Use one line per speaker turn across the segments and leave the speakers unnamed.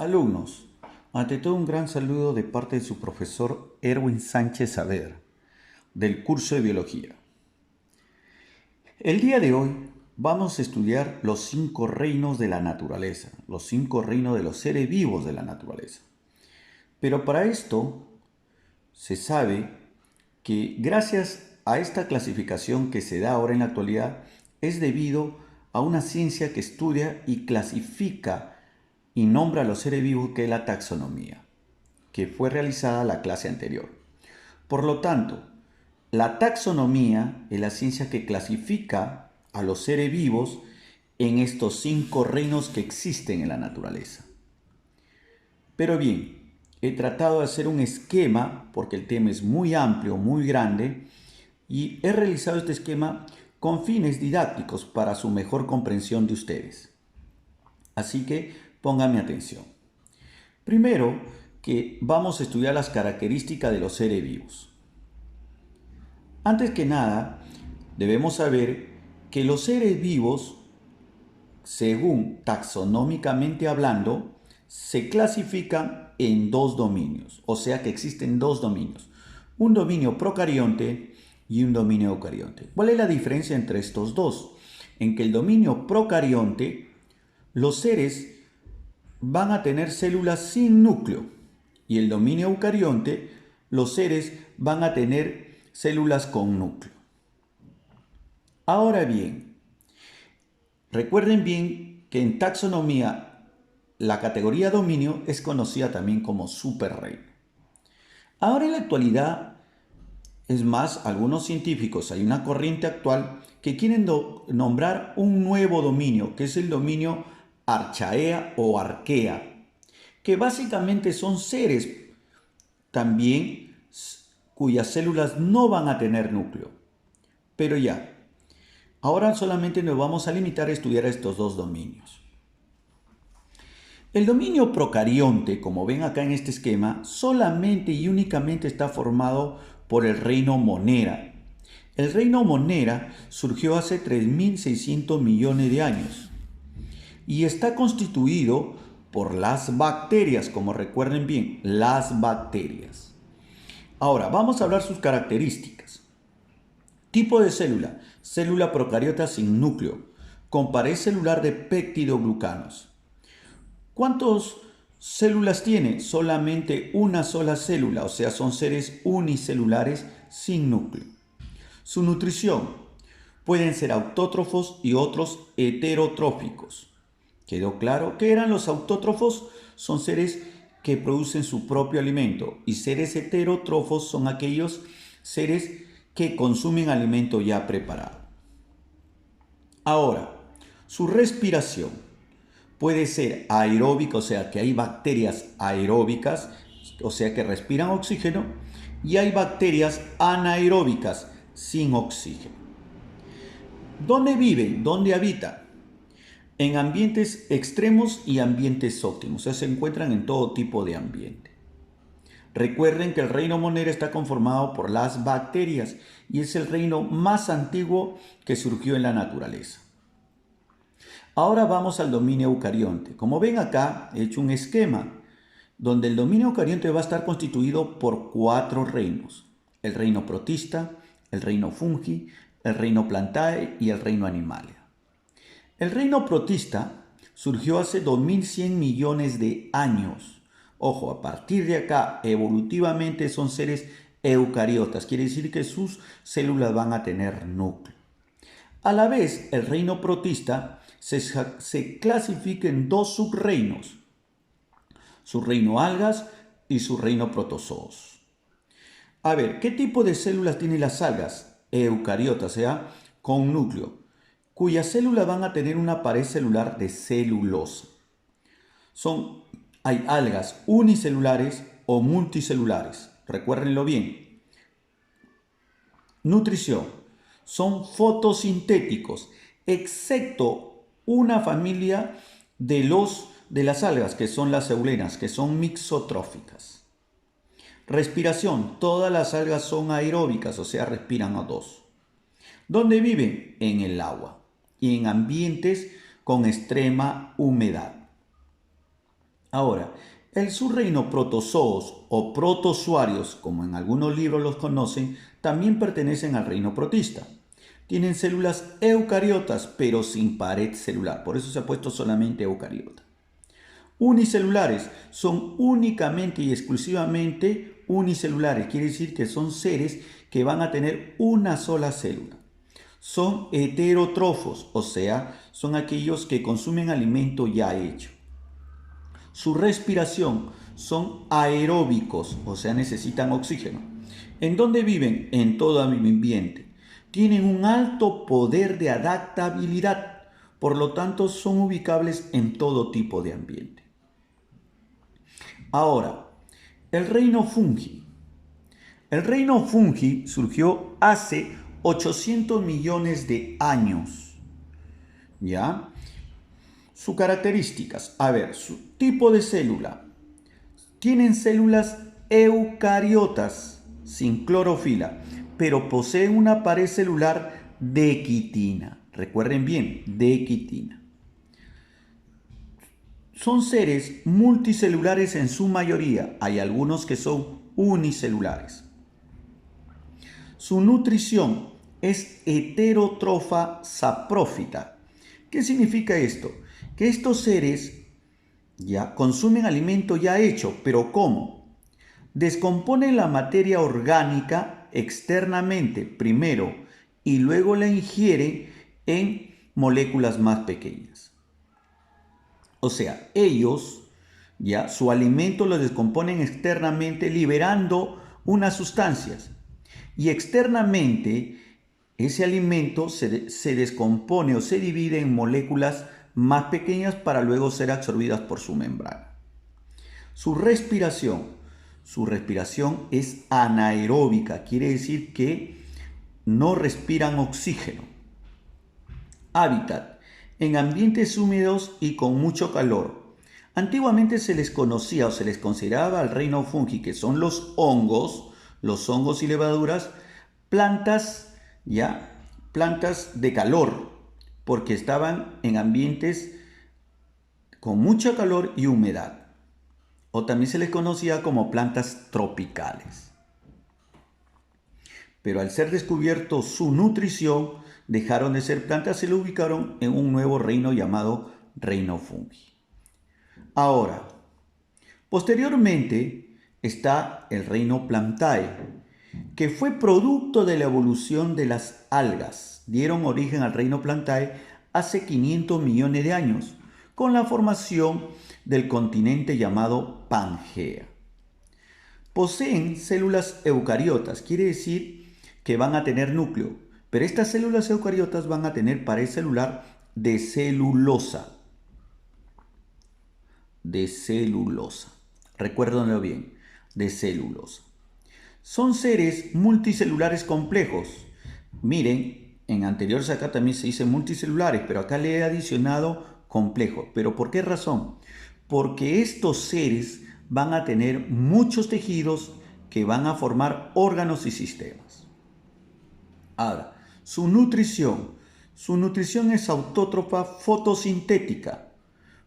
Alumnos, ante todo un gran saludo de parte de su profesor Erwin Sánchez Saavedra, del curso de Biología. El día de hoy vamos a estudiar los 5 reinos de la naturaleza, los 5 reinos de los seres vivos de la naturaleza. Pero para esto se sabe que gracias a esta clasificación que se da ahora en la actualidad es debido a una ciencia que estudia y clasifica y nombra a los seres vivos, que es la taxonomía, que fue realizada la clase anterior. Por lo tanto, la taxonomía es la ciencia que clasifica a los seres vivos en estos 5 reinos que existen en la naturaleza. Pero bien, he tratado de hacer un esquema porque el tema es muy amplio, muy grande, y he realizado este esquema con fines didácticos para su mejor comprensión de ustedes. Así que pónganme atención. Primero, que vamos a estudiar las características de los seres vivos. Antes que nada, debemos saber que los seres vivos, según taxonómicamente hablando, se clasifican en 2 dominios, o sea que existen 2 dominios, un dominio procarionte y un dominio eucarionte. ¿Cuál es la diferencia entre estos dos? En que el dominio procarionte, los seres van a tener células sin núcleo, y el dominio eucarionte, los seres van a tener células con núcleo. Ahora bien, recuerden bien que en taxonomía la categoría dominio es conocida también como superreino. Ahora en la actualidad, es más, algunos científicos, hay una corriente actual que quieren nombrar un nuevo dominio, que es el dominio Archaea o Arquea, que básicamente son seres también cuyas células no van a tener núcleo. Pero ya, ahora solamente nos vamos a limitar a estudiar estos 2 dominios. El dominio procarionte, como ven acá en este esquema, solamente y únicamente está formado por el reino Monera. El reino Monera surgió hace 3.600 millones de años y está constituido por las bacterias, como recuerden bien, las bacterias. Ahora, vamos a hablar sus características. Tipo de célula: célula procariota sin núcleo, con pared celular de peptidoglucanos. ¿Cuántas células tiene? Solamente una sola célula, o sea, son seres unicelulares sin núcleo. Su nutrición: pueden ser autótrofos y otros heterotróficos. ¿Quedó claro? ¿Qué eran los autótrofos? Son seres que producen su propio alimento, y seres heterótrofos son aquellos seres que consumen alimento ya preparado. Ahora, su respiración puede ser aeróbica, o sea que hay bacterias aeróbicas, o sea que respiran oxígeno, y hay bacterias anaeróbicas sin oxígeno. ¿Dónde viven? ¿Dónde habitan? En ambientes extremos y ambientes óptimos, o sea, se encuentran en todo tipo de ambiente. Recuerden que el reino Monera está conformado por las bacterias y es el reino más antiguo que surgió en la naturaleza. Ahora vamos al dominio eucarionte. Como ven acá, he hecho un esquema donde el dominio eucarionte va a estar constituido por 4 reinos: el reino protista, el reino fungi, el reino plantae y el reino animalia. El reino protista surgió hace 2100 millones de años. Ojo, a partir de acá, evolutivamente son seres eucariotas, quiere decir que sus células van a tener núcleo. A la vez, el reino protista se clasifica en 2 subreinos: su reino algas y su reino protozoos. A ver, ¿qué tipo de células tienen las algas? Eucariotas, o sea, con núcleo, cuyas células van a tener una pared celular de celulosa. Hay algas unicelulares o multicelulares, recuérdenlo bien. Nutrición: son fotosintéticos, excepto una familia de las algas, que son las eulenas, que son mixotróficas. Respiración: todas las algas son aeróbicas, o sea, respiran O2. ¿Dónde viven? En el agua y en ambientes con extrema humedad. Ahora, el subreino protozoos o protozoarios, como en algunos libros los conocen, también pertenecen al reino protista. Tienen células eucariotas, pero sin pared celular. Por eso se ha puesto solamente eucariota. Unicelulares son únicamente y exclusivamente unicelulares. Quiere decir que son seres que van a tener una sola célula. Son heterótrofos, o sea, son aquellos que consumen alimento ya hecho. Su respiración son aeróbicos, o sea, necesitan oxígeno. ¿En dónde viven? En todo ambiente. Tienen un alto poder de adaptabilidad, por lo tanto son ubicables en todo tipo de ambiente. Ahora, el reino fungi. El reino fungi surgió hace 800 millones de años. ¿Ya? Sus características. A ver, su tipo de célula. Tienen células eucariotas sin clorofila, pero poseen una pared celular de quitina. Recuerden bien, de quitina. Son seres multicelulares en su mayoría. Hay algunos que son unicelulares. Su nutrición es heterótrofa saprófita. ¿Qué significa esto? Que estos seres ya consumen alimento ya hecho, pero ¿cómo? Descomponen la materia orgánica externamente primero y luego la ingieren en moléculas más pequeñas. O sea, ellos ya su alimento lo descomponen externamente liberando unas sustancias y externamente ese alimento se descompone o se divide en moléculas más pequeñas para luego ser absorbidas por su membrana. Su respiración es anaeróbica, quiere decir que no respiran oxígeno. Hábitat: en ambientes húmedos y con mucho calor. Antiguamente se les conocía o se les consideraba al reino fungi, que son los hongos y levaduras, plantas, ya, plantas de calor, porque estaban en ambientes con mucho calor y humedad. O también se les conocía como plantas tropicales. Pero al ser descubierto su nutrición, dejaron de ser plantas y lo ubicaron en un nuevo reino llamado reino fungi. Ahora, posteriormente está el reino Plantae, que fue producto de la evolución de las algas. Dieron origen al reino Plantae hace 500 millones de años, con la formación del continente llamado Pangea. Poseen células eucariotas, quiere decir que van a tener núcleo, pero estas células eucariotas van a tener pared celular de celulosa. Recuérdenlo bien, de celulosa. Son seres multicelulares complejos. Miren, en anteriores acá también se dice multicelulares, pero acá le he adicionado complejo. ¿Pero por qué razón? Porque estos seres van a tener muchos tejidos que van a formar órganos y sistemas. Ahora, su nutrición es autótrofa fotosintética,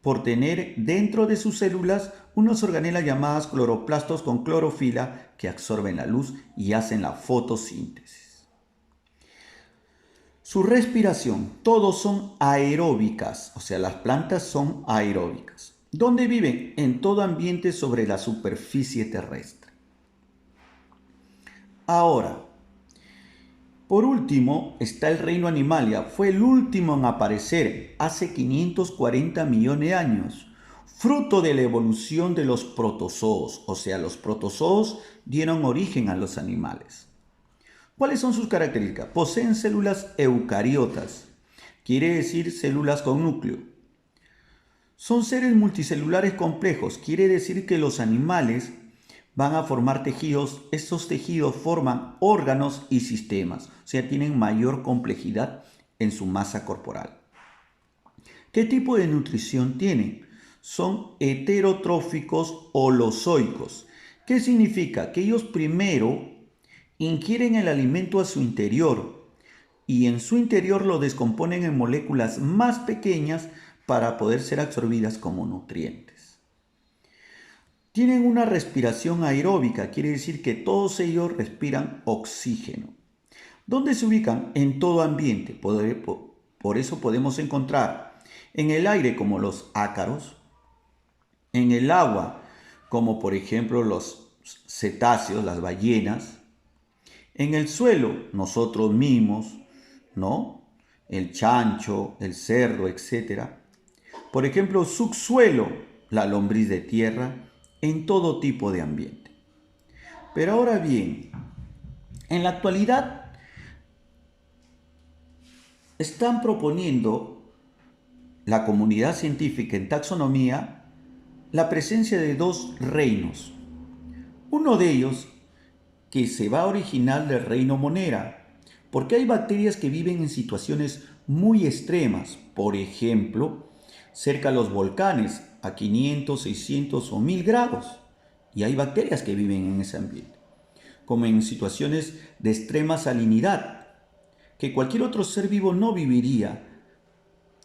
por tener dentro de sus células unas organelas llamadas cloroplastos con clorofila que absorben la luz y hacen la fotosíntesis. Su respiración, todos son aeróbicas, o sea, las plantas son aeróbicas. ¿Dónde viven? En todo ambiente sobre la superficie terrestre. Ahora, por último, está el reino Animalia. Fue el último en aparecer hace 540 millones de años, fruto de la evolución de los protozoos. O sea, los protozoos dieron origen a los animales. ¿Cuáles son sus características? Poseen células eucariotas, quiere decir células con núcleo. Son seres multicelulares complejos, quiere decir que los animales van a formar tejidos, estos tejidos forman órganos y sistemas, o sea, tienen mayor complejidad en su masa corporal. ¿Qué tipo de nutrición tienen? Son heterotróficos holozoicos. ¿Qué significa? Que ellos primero ingieren el alimento a su interior y en su interior lo descomponen en moléculas más pequeñas para poder ser absorbidas como nutrientes. Tienen una respiración aeróbica, quiere decir que todos ellos respiran oxígeno. ¿Dónde se ubican? En todo ambiente. Por eso podemos encontrar en el aire como los ácaros, en el agua como por ejemplo los cetáceos, las ballenas, en el suelo nosotros mismos, ¿no? El chancho, el cerdo, etcétera. Por ejemplo, subsuelo, la lombriz de tierra, en todo tipo de ambiente. Pero ahora bien, en la actualidad están proponiendo la comunidad científica en taxonomía la presencia de dos reinos. Uno de ellos que se va a originar del reino Monera, porque hay bacterias que viven en situaciones muy extremas, por ejemplo, cerca de los volcanes, a 500, 600 o 1000 grados, y hay bacterias que viven en ese ambiente, como en situaciones de extrema salinidad, que cualquier otro ser vivo no viviría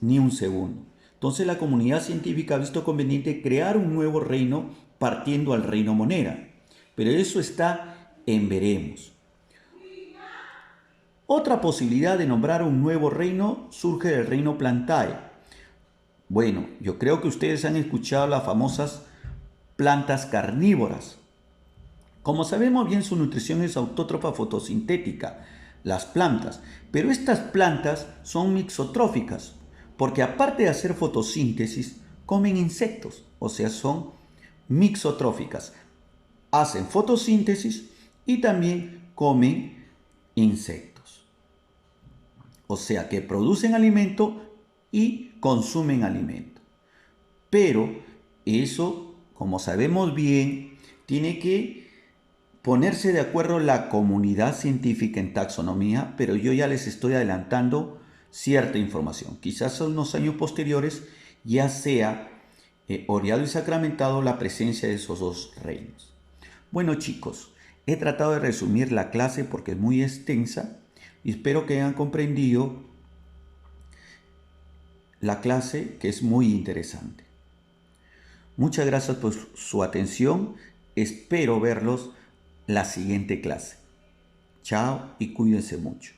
ni un segundo. Entonces la comunidad científica ha visto conveniente crear un nuevo reino partiendo al reino Monera, pero eso está en veremos. Otra posibilidad de nombrar un nuevo reino surge del reino Plantae. Bueno, yo creo que ustedes han escuchado las famosas plantas carnívoras. Como sabemos bien, su nutrición es autótrofa fotosintética, las plantas, pero estas plantas son mixotróficas, porque aparte de hacer fotosíntesis, comen insectos, o sea, son mixotróficas. Hacen fotosíntesis y también comen insectos. O sea, que producen alimento y consumen alimento. Pero eso, como sabemos bien, tiene que ponerse de acuerdo la comunidad científica en taxonomía, pero yo ya les estoy adelantando cierta información. Quizás en unos años posteriores ya sea oreado y sacramentado la presencia de esos dos reinos. Bueno chicos, he tratado de resumir la clase porque es muy extensa y espero que hayan comprendido la clase, que es muy interesante. Muchas gracias por su atención. Espero verlos la siguiente clase. Chao y cuídense mucho.